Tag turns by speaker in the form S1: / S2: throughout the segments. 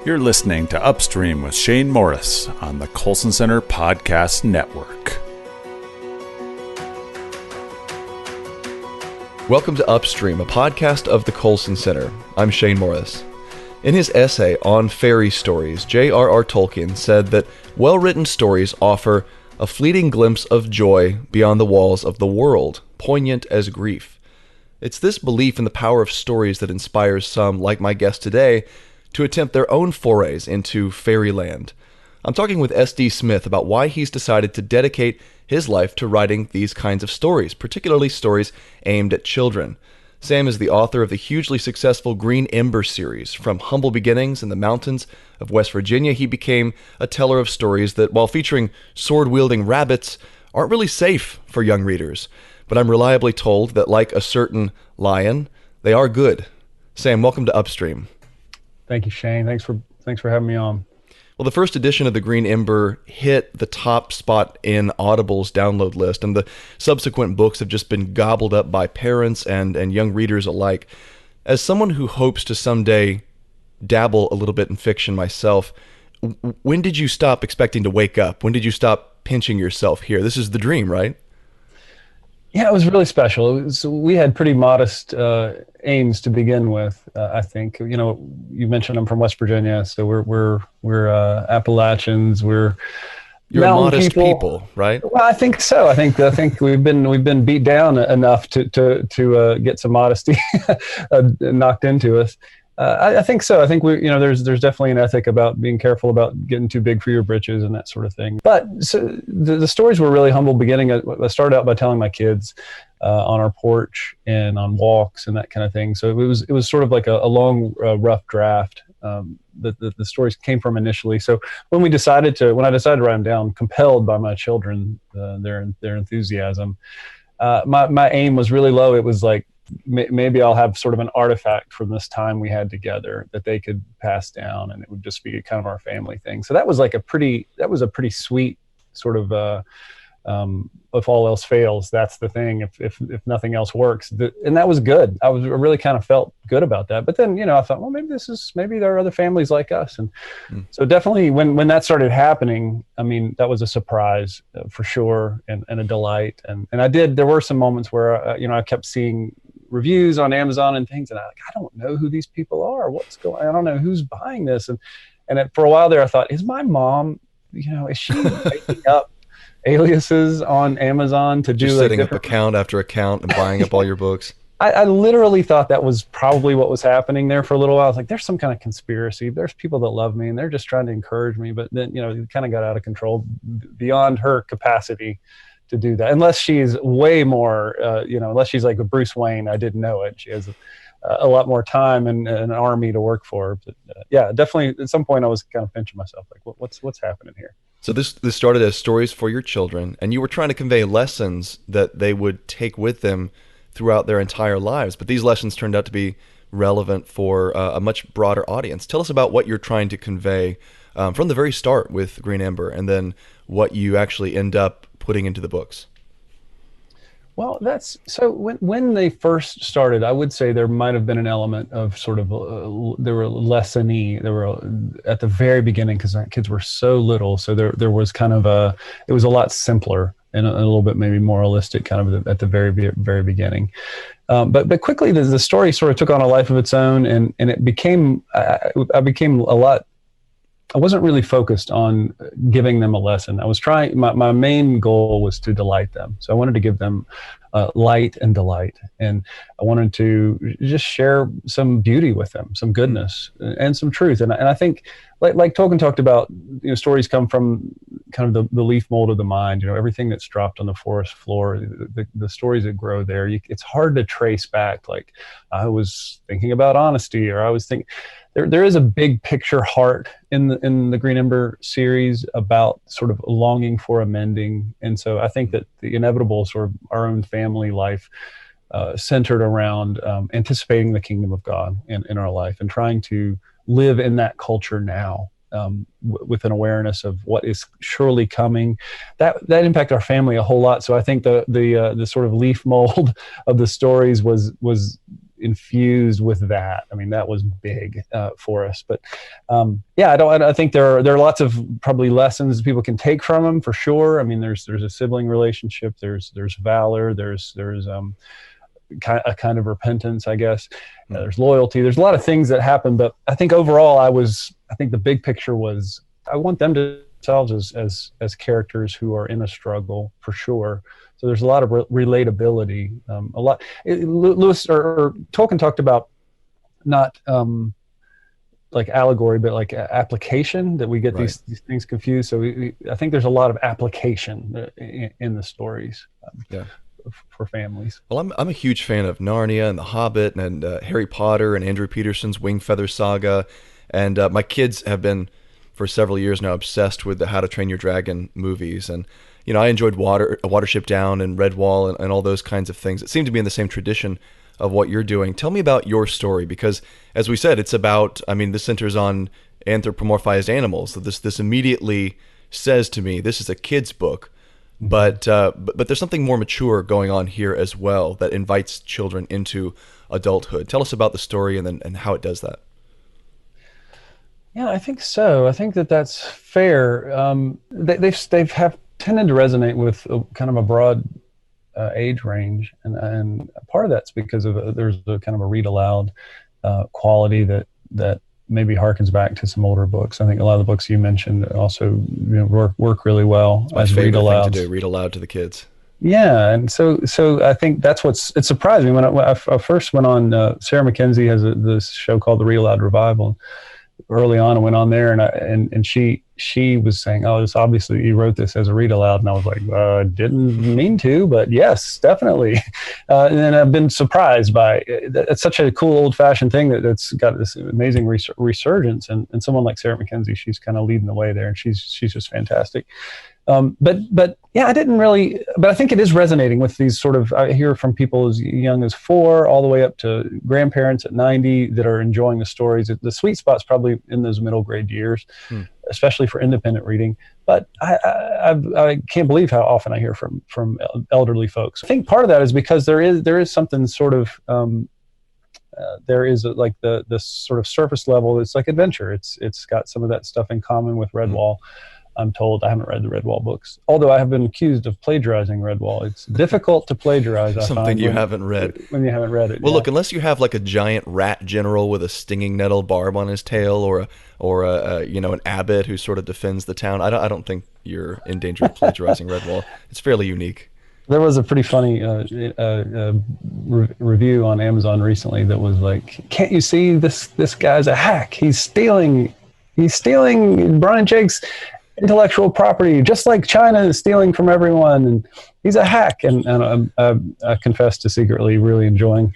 S1: You're listening to Upstream with Shane Morris on the Colson Center Podcast Network.
S2: Welcome to Upstream, a podcast of the Colson Center. I'm Shane Morris. In his essay on fairy stories, J.R.R. Tolkien said that well-written stories offer a fleeting glimpse of joy beyond the walls of the world, poignant as grief. It's this belief in the power of stories that inspires some, like my guest today, to attempt their own forays into fairyland. I'm talking with S.D. Smith about why he's decided to dedicate his life to writing these kinds of stories, particularly stories aimed at children. Sam is the author of the hugely successful Green Ember Series. From humble beginnings in the mountains of West Virginia, he became a teller of stories that, while featuring sword-wielding rabbits, aren't really safe for young readers. But I'm reliably told that, like a certain lion, they are good. Sam, welcome to Upstream.
S3: Thank you, Shane. Thanks for having me on.
S2: Well, the first edition of the Green Ember hit the top spot in Audible's download list, and the subsequent books have just been gobbled up by parents and young readers alike. As someone who hopes to someday dabble a little bit in fiction myself, when did you stop expecting to wake up? When did you stop pinching yourself here? This is the dream, right?
S3: Yeah, it was really special. We had pretty modest aims to begin with. I think, you know, you mentioned I'm from West Virginia, so we're Appalachians. You're
S2: modest people, right?
S3: Well, I think so. I think we've been beat down enough to get some modesty knocked into us. I think so. I think there's definitely an ethic about being careful about getting too big for your britches and that sort of thing. But so the stories were really humble beginning. I started out by telling my kids on our porch and on walks and that kind of thing. So it was sort of like a long, rough draft that the stories came from initially. So when I decided to write them down, compelled by my children, their enthusiasm, my aim was really low. It was like, maybe I'll have sort of an artifact from this time we had together that they could pass down, and it would just be kind of our family thing. So that was a pretty sweet sort of, if all else fails, that's the thing. If nothing else works, and that was good. I really kind of felt good about that. But then, I thought, well, maybe there are other families like us. And so definitely when that started happening, I mean, that was a surprise for sure, and a delight. And there were some moments where, I kept seeing reviews on Amazon and things, and I don't know who these people are. What's going on? I don't know who's buying this. And for a while there, I thought, is my mom, is she making up aliases on Amazon to do
S2: just setting up account after account and buying up all your books?
S3: I literally thought that was probably what was happening there for a little while. I was like, there's some kind of conspiracy. There's people that love me and they're just trying to encourage me. But then, it kind of got out of control beyond her capacity to do that. Unless she's way more, unless she's like a Bruce Wayne, I didn't know it. She has a lot more time and an army to work for. But yeah, definitely at some point I was kind of pinching myself, like, what's happening here?
S2: So this started as stories for your children, and you were trying to convey lessons that they would take with them throughout their entire lives. But these lessons turned out to be relevant for a much broader audience. Tell us about what you're trying to convey from the very start with Green Ember, and then what you actually end up putting into the books.
S3: Well, so when they first started, I would say there might have been an element of sort of, they were lessony. They were at the very beginning because our kids were so little. So there was kind of it was a lot simpler and a little bit maybe moralistic kind of at the very, very beginning. But quickly the story sort of took on a life of its own, and it became, I became a lot, I wasn't really focused on giving them a lesson. I was trying, my main goal was to delight them. So I wanted to give them light and delight. And I wanted to just share some beauty with them, some goodness and some truth. And I think, like Tolkien talked about, stories come from kind of the leaf mold of the mind, everything that's dropped on the forest floor, the stories that grow there. It's hard to trace back, like, I was thinking about honesty, or I was thinking, there is a big picture heart in the Green Ember series about sort of longing for a mending. And so I think that the inevitable sort of our own family life centered around anticipating the kingdom of God in our life and trying to live in that culture now, with an awareness of what is surely coming. That impacted our family a whole lot. So I think the sort of leaf mold of the stories was infused with that. I mean, that was big for us. But I think there are lots of probably lessons people can take from them for sure. I mean, there's a sibling relationship, there's valor, there's a kind of repentance, I guess. There's loyalty. There's a lot of things that happen, but I think overall, I think the big picture was I want them to themselves as characters who are in a struggle for sure. So there's a lot of relatability. Lewis or Tolkien talked about not like allegory, but like application, that we get these things confused. So I think there's a lot of application in the stories. For families.
S2: Well, I'm a huge fan of Narnia and The Hobbit and Harry Potter and Andrew Peterson's Wingfeather Saga, and my kids have been for several years now obsessed with the How to Train Your Dragon movies. And I enjoyed Watership Down and Redwall and all those kinds of things. It seemed to be in the same tradition of what you're doing. Tell me about your story, because as we said, it's about, this centers on anthropomorphized animals. So this immediately says to me, this is a kid's book. But there's something more mature going on here as well that invites children into adulthood. Tell us about the story and how it does that.
S3: Yeah, I think so. I think that's fair. They've have tended to resonate with kind of a broad age range, and part of that's because of there's a kind of a read aloud quality that maybe harkens back to some older books. I think a lot of the books you mentioned also work really well as read aloud.
S2: Thing to do, read aloud to the kids.
S3: Yeah, and so I think that's it surprised me when I first went on. Sarah Mackenzie has this show called The Read Aloud Revival. Early on, I went on there, and she was saying, "Oh, this obviously you wrote this as a read aloud," and I was like, "Didn't mean to, but yes, definitely." And then I've been surprised by it. It's such a cool old fashioned thing that's got this amazing resurgence, and someone like Sarah Mackenzie, she's kind of leading the way there, and she's just fantastic. But yeah, I didn't really, but I think it is resonating with these sort of, I hear from people as young as 4 all the way up to grandparents at 90 that are enjoying the stories. The sweet spot's probably in those middle grade years, especially for independent reading. But I can't believe how often I hear from elderly folks. I think part of that is because there is something sort of, there is like the sort of surface level. It's like adventure. It's got some of that stuff in common with Redwall. I'm told. I haven't read the Redwall books, although I have been accused of plagiarizing Redwall. It's difficate to plagiarize.
S2: Something you haven't read.
S3: When you haven't read it.
S2: Well, look, unless you have like a giant rat general with a stinging nettle barb on his tail, or an abbot who sort of defends the town, I don't think you're in danger of plagiarizing Redwall. It's fairly unique. There
S3: was a pretty funny review on Amazon recently that was like, "Can't you see this guy's a hack? He's stealing Brian Jake's intellectual property, just like China is stealing from everyone, and he's a hack." And I confess to secretly really enjoying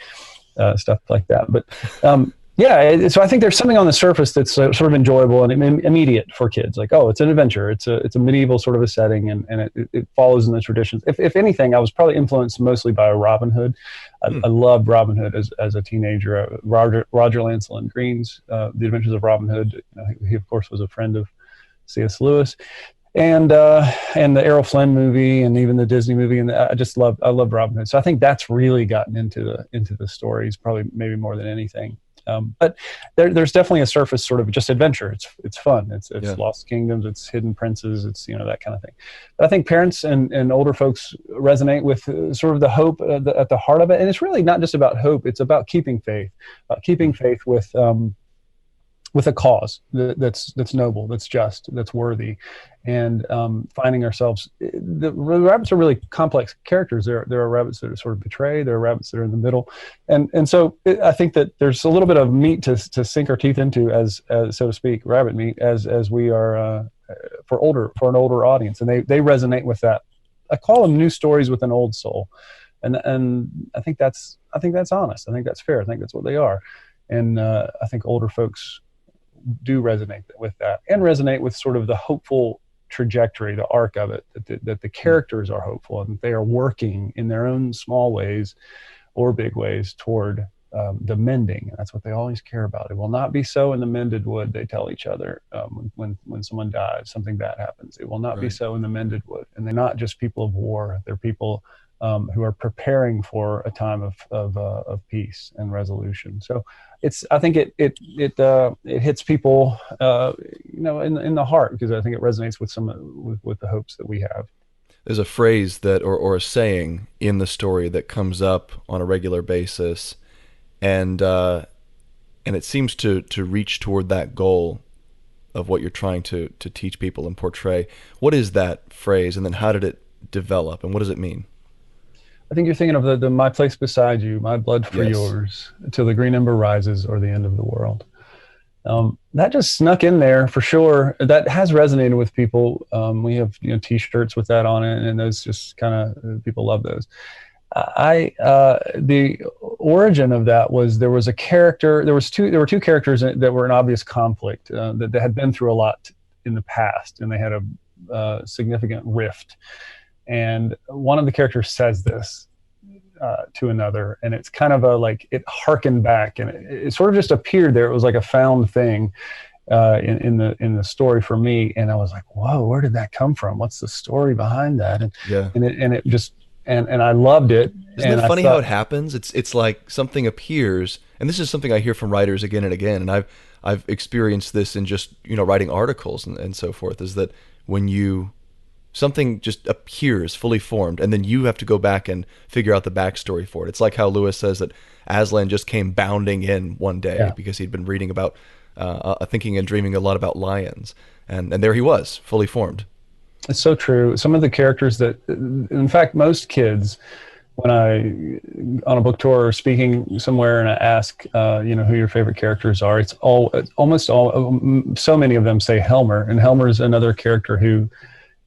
S3: stuff like that. But so I think there's something on the surface that's sort of enjoyable and immediate for kids. Like, oh, it's an adventure. It's a medieval sort of a setting, and it follows in the traditions. If anything, I was probably influenced mostly by Robin Hood. I loved Robin Hood as a teenager. Roger Lancelot Green's The Adventures of Robin Hood. He of course was a friend of C.S. Lewis, and the Errol Flynn movie, and even the Disney movie, and I love Robin Hood. So I think that's really gotten into the stories, probably maybe more than anything. But there's definitely a surface sort of just adventure. It's fun. It's Lost Kingdoms. It's Hidden Princes. It's that kind of thing. But I think parents and older folks resonate with sort of the hope at the heart of it, and it's really not just about hope. It's about keeping faith with a cause that's noble, that's just, that's worthy, and finding ourselves. The rabbits are really complex characters. There are rabbits that are sort of betrayed. There are rabbits that are in the middle, and so I think that there's a little bit of meat to sink our teeth into, as so to speak, rabbit meat, as we are for an older audience, and they resonate with that. I call them new stories with an old soul, and I think that's honest. I think that's fair. I think that's what they are, and I think older folks do resonate with that, and resonate with sort of the hopeful trajectory, the arc of it, that the characters are hopeful and they are working in their own small ways or big ways toward the mending. And that's what they always care about. It will not be so in the mended wood, they tell each other when someone dies, something bad happens. It will not be so in the mended wood. And they're not just people of war. They're people who are preparing for a time of peace and resolution. So I think it hits people, in the heart, because I think it resonates with the hopes that we have.
S2: There's a phrase that, or a saying in the story that comes up on a regular basis, and it seems to reach toward that goal of what you're trying to teach people and portray. What is that phrase, and then how did it develop, and what does it mean?
S3: I think you're thinking of the "My place beside you, my blood for
S2: Yes.
S3: yours, till the green ember rises, or the end of the world." That just snuck in there for sure. That has resonated with people. We have T-shirts with that on it, and those just kind of, people love those. The origin of that was, there was a character. There were two characters that were in obvious conflict, that they had been through a lot in the past, and they had a significant rift. And one of the characters says this to another, and it's kind of it harkened back, and it sort of just appeared there. It was like a found thing in the story for me, and I was like, whoa, where did that come from? What's the story behind that? And I loved it.
S2: Isn't it funny how it happens? It's like something appears, and this is something I hear from writers again and again, and I've experienced this in just writing articles and so forth, is that when something just appears fully formed, and then you have to go back and figure out the backstory for it. It's like how Lewis says that Aslan just came bounding in one day because he'd been reading about, thinking and dreaming a lot about lions, and there he was, fully formed.
S3: It's so true. Some of the characters that, in fact, most kids, when on a book tour or speaking somewhere, and I ask, who your favorite characters are, it's almost all, so many of them say Helmer, and Helmer's another character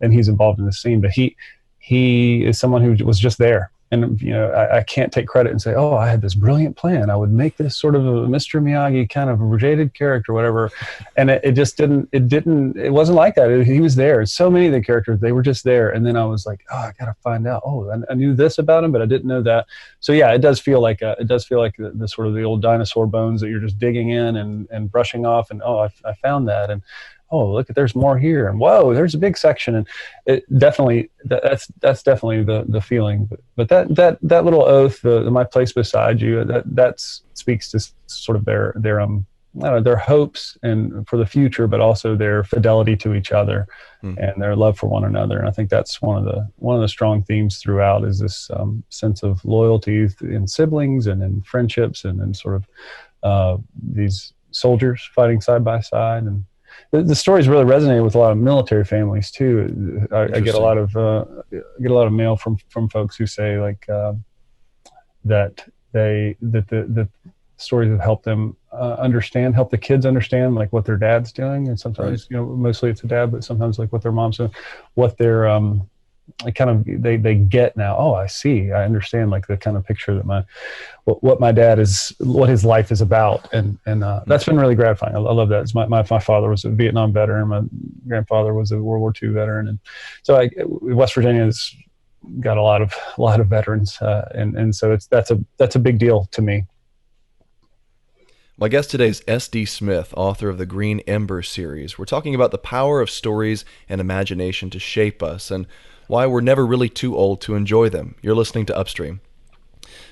S3: and he's involved in the scene, but he is someone who was just there. And, I can't take credit and say, oh, I had this brilliant plan. I would make this sort of a Mr. Miyagi kind of jaded character, whatever. And it wasn't like that. He was there. So many of the characters, they were just there. And then I was like, oh, I got to find out. Oh, I knew this about him, but I didn't know that. So yeah, it does feel like the sort of the old dinosaur bones that you're just digging in and brushing off. And, oh, I found that. And, oh, look, there's more here, and whoa, there's a big section, and that's definitely the feeling. But that little oath, the "My place beside you," that speaks to sort of their hopes and for the future, but also their fidelity to each other and their love for one another. And I think that's one of the strong themes throughout, is this sense of loyalty in siblings and in friendships, and in sort of these soldiers fighting side by side. And the stories really resonated with a lot of military families too. I get a lot of mail from folks who say that the stories have helped them help the kids understand what their dad's doing, and sometimes mostly it's a dad, but sometimes what their mom's doing, what their they get now. Oh, I see. I understand the kind of picture that what my dad is, what his life is about. And that's been really gratifying. I love that. My father was a Vietnam veteran. My grandfather was a World War II veteran. And so West Virginia has got a lot of veterans. And so that's a big deal to me.
S2: My guest today is S.D. Smith, author of the Green Ember Series. We're talking about the power of stories and imagination to shape us, and why we're never really too old to enjoy them. You're listening to Upstream.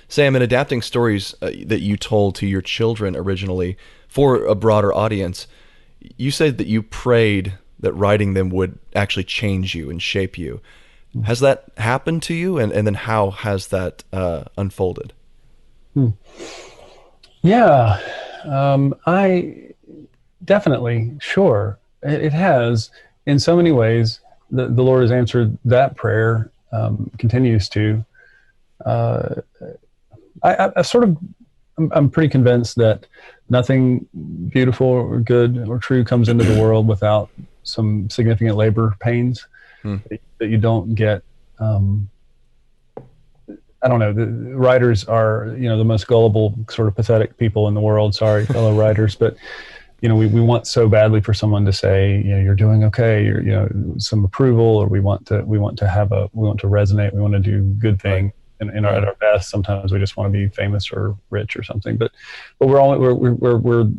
S2: Sam, in adapting stories that you told to your children originally for a broader audience, you said that you prayed that writing them would actually change you and shape you. Has that happened to you? And then how has that unfolded?
S3: Yeah, I definitely, sure. It has, in so many ways. The Lord has answered that prayer, continues to. I'm pretty convinced that nothing beautiful or good or true comes into the world without some significant labor pains that you don't get. I don't know. The writers are, the most gullible, sort of pathetic people in the world. Sorry, fellow writers, but we want so badly for someone to say, you're doing okay, you're, some approval, or we want to resonate, we want to do good thing, and at our best, sometimes we just want to be famous or rich or something. But we're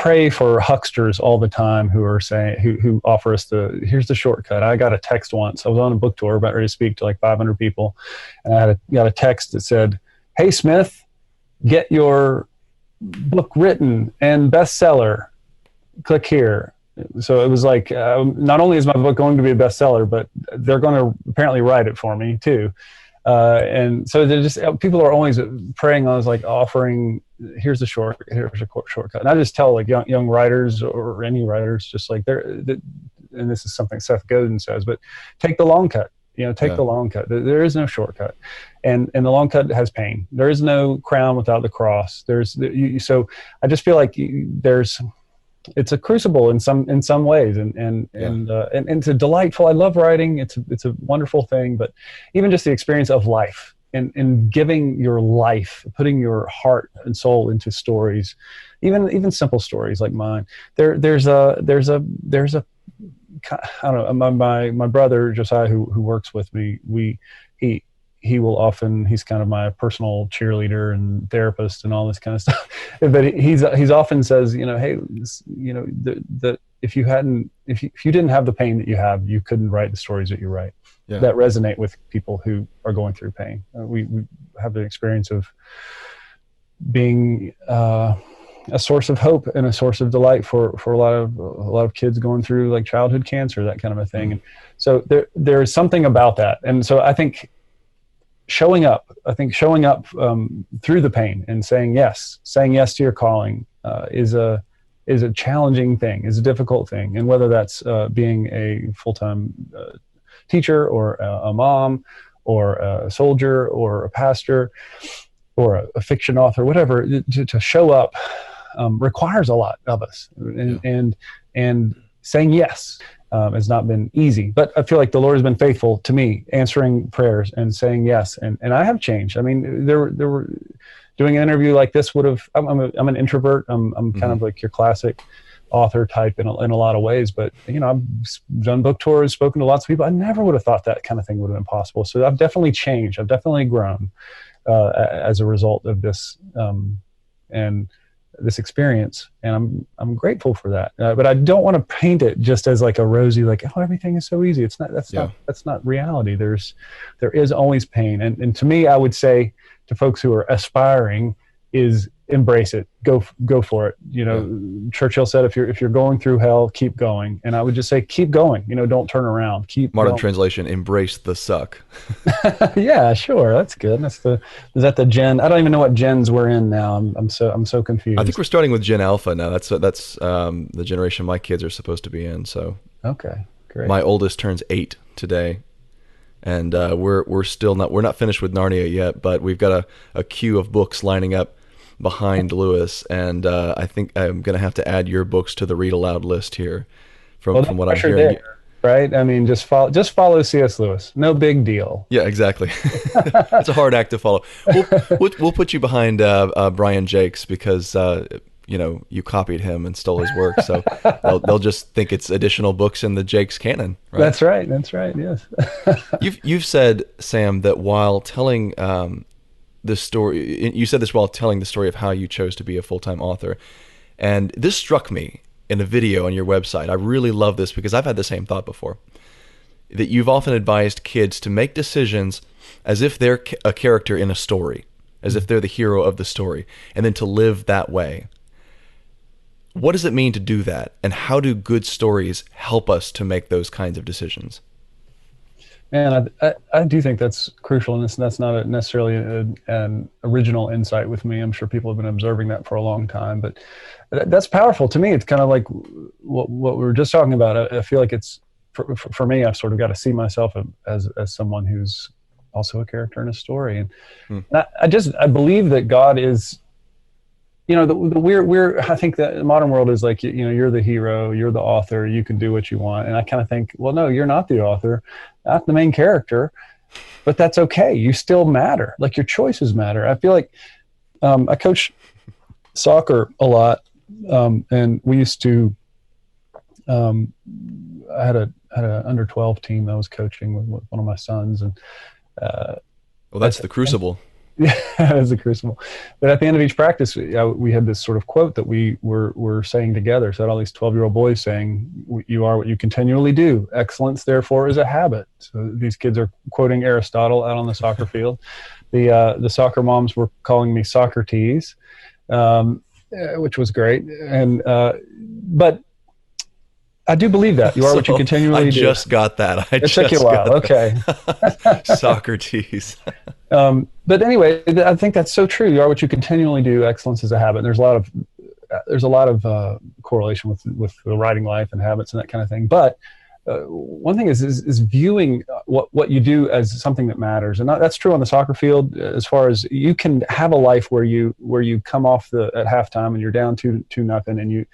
S3: pray for hucksters all the time who are saying, who offer us here's the shortcut. I got a text once. I was on a book tour about ready to speak to like 500 people. And I got a text that said, "Hey Smith, get your book written and bestseller. Click here." So it was like, not only is my book going to be a bestseller, but they're going to apparently write it for me too. And so they're just, people are always praying on, like offering, here's a shortcut. And I just tell like young writers or any writers, just like and this is something Seth Godin says, but take the long cut. Take the long cut. There is no shortcut, and the long cut has pain. There is no crown without the cross. So I just feel like it's a crucible in some ways, and it's a delightful. I love writing. It's a wonderful thing, but even just the experience of life and giving your life, putting your heart and soul into stories, even simple stories like mine. There's a I don't know, my brother Josiah, who works with me, he will often, he's kind of my personal cheerleader and therapist and all this kind of stuff. But he's often says, hey, if you didn't have the pain that you have, you couldn't write the stories that you write that resonate with people who are going through pain. We have the experience of being a source of hope and a source of delight for a lot of kids going through like childhood cancer, that kind of a thing. And so there is something about that. And so I think showing up through the pain and saying yes to your calling is a challenging thing, is a difficult thing. And whether that's being a full-time teacher or a mom or a soldier or a pastor or a fiction author, whatever, to show up requires a lot of us, and saying yes has not been easy. But I feel like the Lord has been faithful to me, answering prayers and saying yes, and I have changed. I mean, there were doing an interview like this would have. I'm an introvert. I'm kind of like your classic author type in a lot of ways, but I've done book tours, spoken to lots of people. I never would have thought that kind of thing would have been possible. So I've definitely changed. I've definitely grown as a result of this and this experience, and I'm grateful for that. But I don't want to paint it just as like a rosy, like, oh, everything is so easy. It's not. That's not reality. There is always pain, and to me, I would say to folks who are aspiring is embrace it, go for it. Churchill said, if you're going through hell, keep going. And I would just say, keep going, don't turn around, keep
S2: Modern
S3: going.
S2: translation, embrace the suck.
S3: Yeah, sure. That's good. Is that the gen? I don't even know what gens we're in now. I'm so confused.
S2: I think we're starting with Gen Alpha now. That's the generation my kids are supposed to be in. So
S3: okay, great.
S2: My oldest turns 8 today. And we're not finished with Narnia yet, but we've got a queue of books lining up behind Lewis, and I think I'm going to have to add your books to the read aloud list here from what I'm hearing.
S3: There, right? I mean, just follow C.S. Lewis. No big deal.
S2: Yeah, exactly. It's a hard act to follow. We'll put you behind Brian Jakes because you copied him and stole his work, so they'll just think it's additional books in the Jakes canon. Right?
S3: That's right. Yes.
S2: You've said, Sam, that while telling the story, you said this while telling the story of how you chose to be a full-time author, and this struck me in a video on your website. I really love this because I've had the same thought before, that you've often advised kids to make decisions as if they're a character in a story, as if they're the hero of the story, and then to live that way. What does it mean to do that, and how do good stories help us to make those kinds of decisions?
S3: Man, I do think that's crucial, and that's not necessarily an original insight with me. I'm sure people have been observing that for a long time, but that's powerful to me. It's kind of like what we were just talking about. I feel like it's for me. I've sort of got to see myself as someone who's also a character in a story, and I believe that God is. I think that the modern world is like, you're the hero, you're the author, you can do what you want. And I kind of think, well, no, you're not the author, not the main character, but that's okay. You still matter. Like, your choices matter. I feel like I coach soccer a lot. And we used to, I had an under 12 team that I was coaching with one of my sons. And
S2: well, that's the crucible.
S3: Yeah, as a crucible. But at the end of each practice, we had this sort of quote that we were saying together. So all these 12-year-old boys saying, "You are what you continually do. Excellence, therefore, is a habit." So these kids are quoting Aristotle out on the soccer field. The soccer moms were calling me Socrates, which was great. And but I do believe that you are what you continually do.
S2: I just got that.
S3: It took you a while. Okay.
S2: Socrates.
S3: But anyway, I think that's so true. You are what you continually do. Excellence is a habit. And there's a lot of correlation with the writing life and habits and that kind of thing. But one thing is viewing what you do as something that matters, and that's true on the soccer field. As far as you can have a life where you come off at halftime and you're down 2-0, and you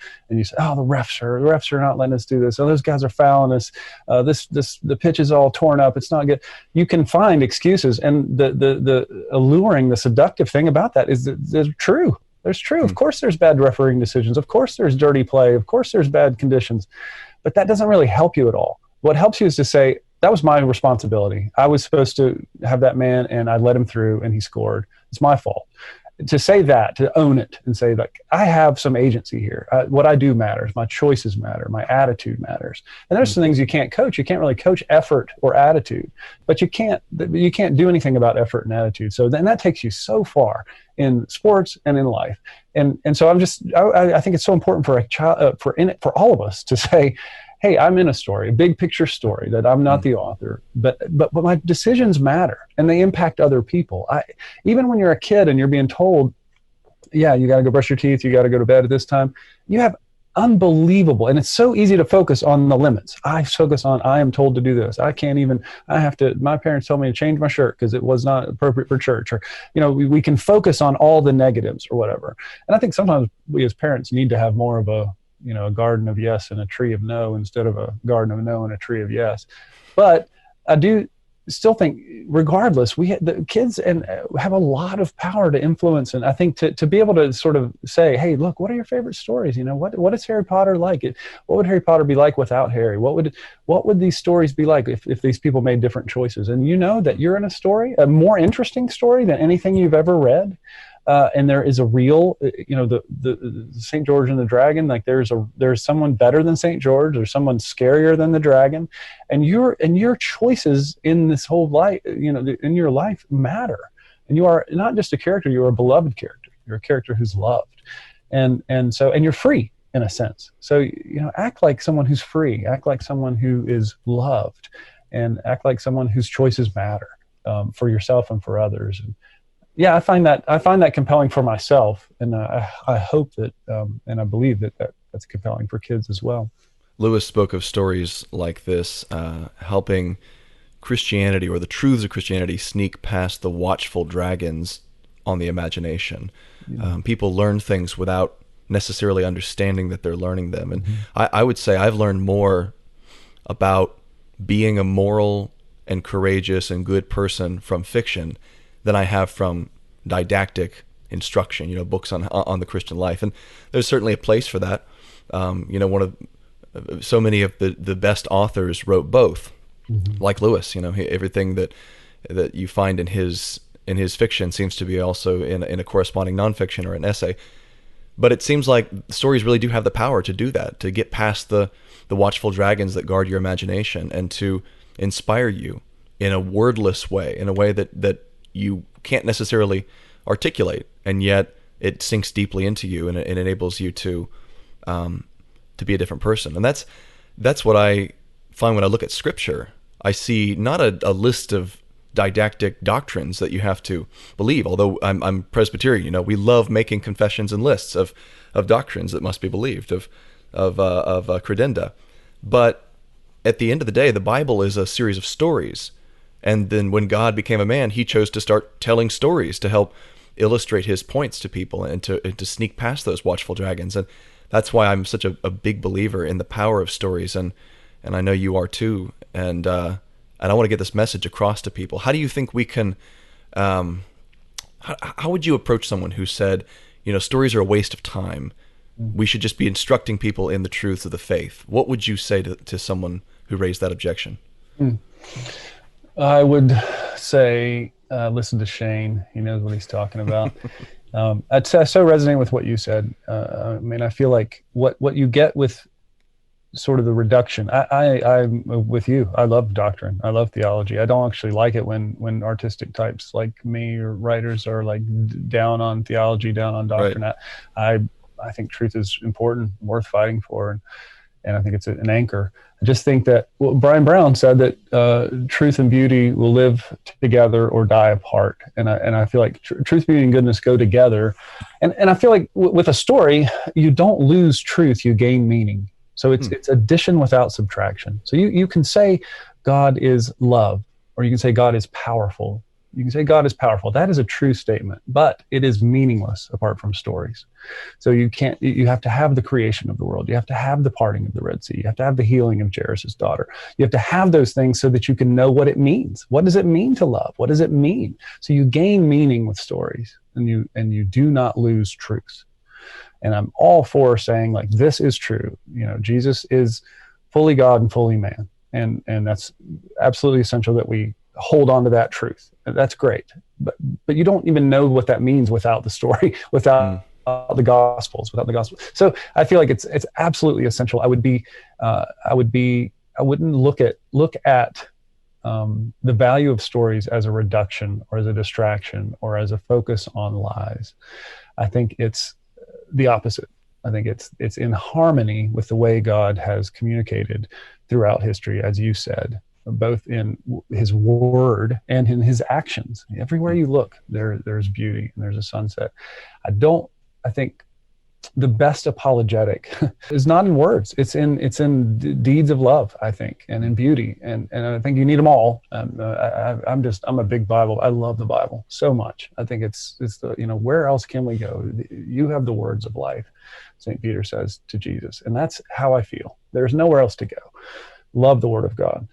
S3: say, "Oh, the refs are not letting us do this. Oh, those guys are fouling us. The pitch is all torn up. It's not good." You can find excuses, and the alluring, the seductive thing about that is that they're true. There's true. Of course, there's bad refereeing decisions. Of course, there's dirty play. Of course, there's bad conditions. But that doesn't really help you at all. What helps you is to say, that was my responsibility. I was supposed to have that man, and I let him through, and he scored. It's my fault. To say that, to own it, and say, like, I have some agency here. What I do matters. My choices matter. My attitude matters. And there's some things you can't coach. You can't really coach effort or attitude. But you can't do anything about effort and attitude. So then that takes you so far in sports and in life. And so I think it's so important for a child, for all of us to say, hey, I'm in a story, a big picture story, that I'm not the author, but my decisions matter, and they impact other people. Even when you're a kid and you're being told, yeah, you got to go brush your teeth, you got to go to bed at this time, you have unbelievable, and it's so easy to focus on the limits. I focus on, I am told to do this. My parents told me to change my shirt because it was not appropriate for church, or, we can focus on all the negatives or whatever. And I think sometimes we as parents need to have more of a garden of yes and a tree of no, instead of a garden of no and a tree of yes. But I do still think, regardless, the kids have a lot of power to influence. And I think to be able to sort of say, hey, look, what are your favorite stories? What is Harry Potter like? What would Harry Potter be like without Harry? What would these stories be like if these people made different choices? And that you're in a story, a more interesting story than anything you've ever read. And there is a real, the St. George and the Dragon, like there's someone better than St. George, or someone scarier than the dragon, and your choices in this whole life, in your life matter. And you are not just a character, you are a beloved character. You're a character who's loved. And you're free in a sense. So, act like someone who's free, act like someone who is loved, and act like someone whose choices matter, for yourself and for others. And yeah, I find that compelling for myself, and I hope that, and I believe that's compelling for kids as well.
S2: Lewis spoke of stories like this helping Christianity, or the truths of Christianity, sneak past the watchful dragons on the imagination. Yeah. People learn things without necessarily understanding that they're learning them. And I would say I've learned more about being a moral and courageous and good person from fiction than I have from didactic instruction, books on the Christian life. And there's certainly a place for that. So many of the best authors wrote both, like Lewis. Everything that you find in his fiction seems to be also in a corresponding nonfiction or an essay. But it seems like stories really do have the power to do that, to get past the watchful dragons that guard your imagination, and to inspire you in a wordless way, in a way that you can't necessarily articulate, and yet it sinks deeply into you, and it enables you to be a different person. And that's what I find when I look at Scripture. I see not a list of didactic doctrines that you have to believe, although I'm Presbyterian. We love making confessions and lists of doctrines that must be believed, of credenda. But at the end of the day, the Bible is a series of stories. And then when God became a man, he chose to start telling stories to help illustrate his points to people, and to sneak past those watchful dragons. And that's why I'm such a big believer in the power of stories. And I know you are too. And I want to get this message across to people. How do you think we can, how would you approach someone who said, stories are a waste of time? We should just be instructing people in the truths of the faith. What would you say to someone who raised that objection?
S3: I would say, Listen to Shane. He knows what he's talking about. I so resonate with what you said. I mean, I feel like what you get with sort of the reduction. I'm with you. I love doctrine. I love theology. I don't actually like it when artistic types like me or writers are like down on theology, down on doctrine. Right. I think truth is important, worth fighting for, and I think it's an anchor. I just think that Brian Brown said that truth and beauty will live together or die apart, and I feel like truth, beauty, and goodness go together, and I feel like with a story, you don't lose truth, you gain meaning. So it's addition without subtraction. So you can say God is love, or you can say God is powerful. You can say God is powerful. That is a true statement, but it is meaningless apart from stories. So you have to have the creation of the world. You have to have the parting of the Red Sea. You have to have the healing of Jairus' daughter. You have to have those things so that you can know what it means. What does it mean to love? What does it mean? So you gain meaning with stories, and you do not lose truth. And I'm all for saying, like, this is true. You know, Jesus is fully God and fully man. And that's absolutely essential that we hold on to that truth. That's great. But you don't even know what that means without the story, without the Gospels, without the gospel. So I feel like it's absolutely essential. I wouldn't look at the value of stories as a reduction or as a distraction or as a focus on lies. I think it's the opposite. I think it's in harmony with the way God has communicated throughout history, as you said, both in his word and in his actions. Everywhere you look, there's beauty and there's a sunset. I think the best apologetic is not in words. It's in deeds of love, I think, and in beauty. And I think you need them all. I'm a big Bible. I love the Bible so much. I think it's the, where else can we go? You have the words of life, St. Peter says to Jesus. And that's how I feel. There's nowhere else to go. Love the word of God.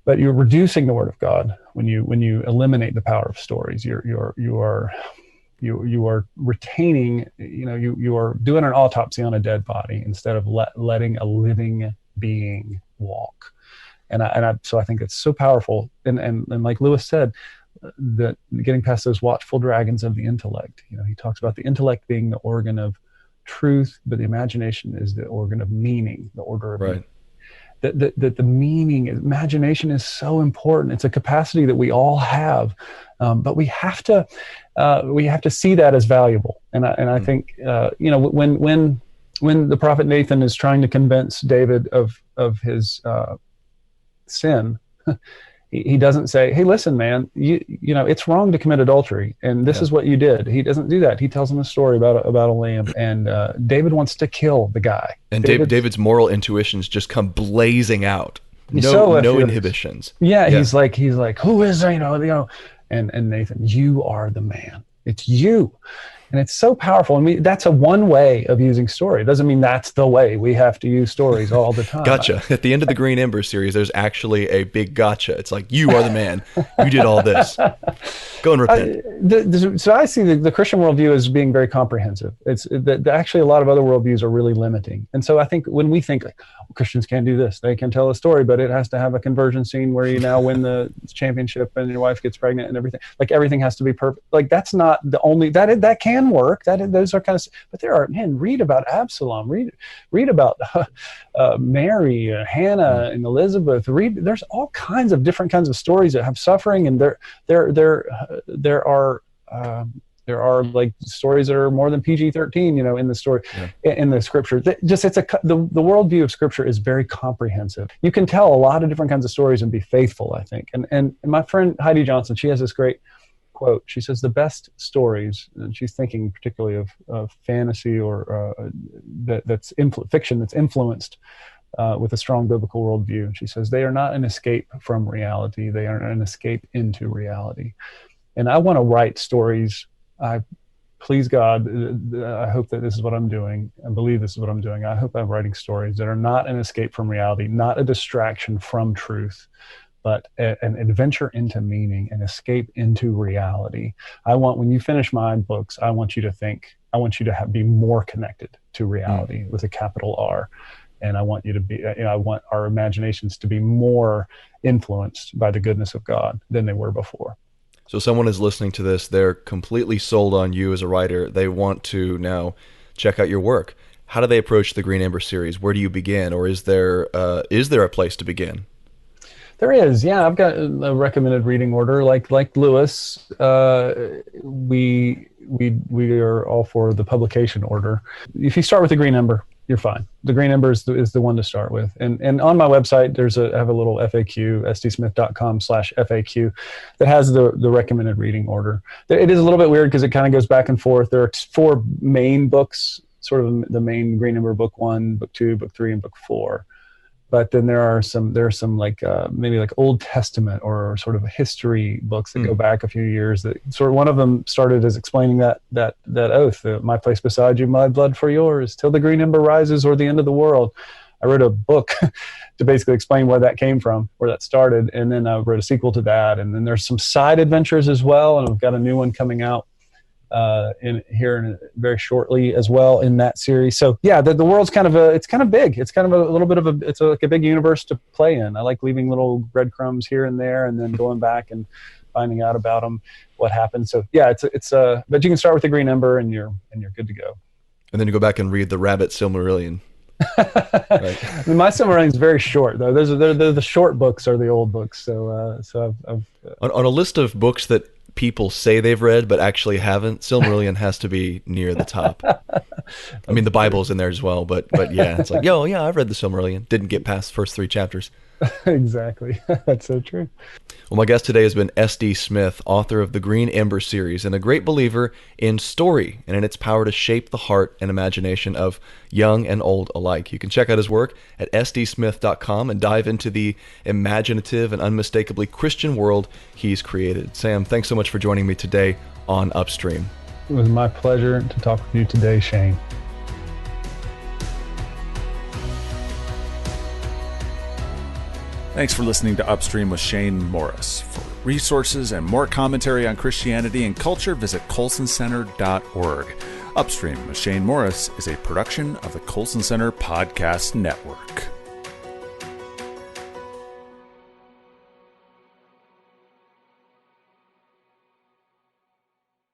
S3: But you're reducing the word of God when you eliminate the power of stories. You are retaining, you are doing an autopsy on a dead body instead of letting a living being walk. So I think it's so powerful. And like Lewis said, that getting past those watchful dragons of the intellect, he talks about the intellect being the organ of truth, but the imagination is the organ of meaning, the order of meaning. That the meaning, imagination is so important. It's a capacity that we all have, but we have to see that as valuable. And I think when the prophet Nathan is trying to convince David of his sin, he doesn't say, "Hey, listen, man, it's wrong to commit adultery, and this is what you did." He doesn't do that. He tells him a story about a lamb, and David wants to kill the guy.
S2: And David's moral intuitions just come blazing out. No inhibitions.
S3: Yeah, he's like, who is and Nathan, you are the man. It's you. And it's so powerful. I mean, that's a one way of using story. It doesn't mean that's the way we have to use stories all the time.
S2: Gotcha. At the end of the Green Ember series, there's actually a big gotcha. It's like, you are the man. You did all this. Go and repent.
S3: So I see the Christian worldview as being very comprehensive. It's actually a lot of other worldviews are really limiting. And so I think when we think like, Christians can't do this, they can tell a story, but it has to have a conversion scene where you now win the championship and your wife gets pregnant and everything. Like everything has to be perfect. Like that's not the only that can work. Those are kind of, but there are, read about Absalom, read about Mary, Hannah, and Elizabeth. There's all kinds of different kinds of stories that have suffering, and there are like stories that are more than PG-13, in the story, in the scripture. The worldview of scripture is very comprehensive. You can tell a lot of different kinds of stories and be faithful, I think. And my friend Heidi Johnson, she has this great quote. She says the best stories, and she's thinking particularly of fantasy or that's fiction that's influenced with a strong biblical worldview. She says they are not an escape from reality. They are an escape into reality. And I want to write stories. Please God, I hope that this is what I'm doing. I believe this is what I'm doing. I hope I'm writing stories that are not an escape from reality, not a distraction from truth, but an adventure into meaning, an escape into reality. When you finish my books, I want you to be more connected to reality with a capital R. And I want you to be, I want our imaginations to be more influenced by the goodness of God than they were before.
S2: So someone is listening to this, they're completely sold on you as a writer. They want to now check out your work. How do they approach the Green Ember series? Where do you begin, or is there a place to begin?
S3: There is, yeah. I've got a recommended reading order, like Lewis. We are all for the publication order. If you start with the Green Ember, you're fine. The Green Ember is the one to start with. And on my website, I have a little FAQ, sdsmith.com/FAQ, that has the recommended reading order. It is a little bit weird because it kind of goes back and forth. There are 4 main books, sort of the main Green Ember: book 1, book 2, book 3, and book 4. But then there are some like maybe like Old Testament or sort of history books that go back a few years. That sort of, one of them started as explaining that oath, my place beside you, my blood for yours, till the green ember rises or the end of the world. I wrote a book to basically explain where that came from, where that started, and then I wrote a sequel to that. And then there's some side adventures as well, and I've got a new one coming out very shortly as well in that series. So yeah, the world's kind of big. It's kind of a little bit of it's like a big universe to play in. I like leaving little breadcrumbs here and there, and then going back and finding out about them, what happened. So yeah, but you can start with the Green Ember and you're good to go.
S2: And then you go back and read the Rabbit Silmarillion.
S3: Right. I mean, my Silmarillion is very short, though. The short books are the old books. So I've
S2: on a list of books that people say they've read but actually haven't, Silmarillion has to be near the top. I mean, the Bible's in there as well, but yeah, it's like, yeah, I've read the Silmarillion. Didn't get past the first 3 chapters.
S3: Exactly. That's so true.
S2: Well, my guest today has been S.D. Smith, author of the Green Ember series, and a great believer in story and in its power to shape the heart and imagination of young and old alike. You can check out his work at sdsmith.com and dive into the imaginative and unmistakably Christian world he's created. Sam, thanks so much for joining me today on Upstream.
S3: It was my pleasure to talk with you today, Shane.
S1: Thanks for listening to Upstream with Shane Morris. For resources and more commentary on Christianity and culture, visit colsoncenter.org. Upstream with Shane Morris is a production of the Colson Center Podcast Network.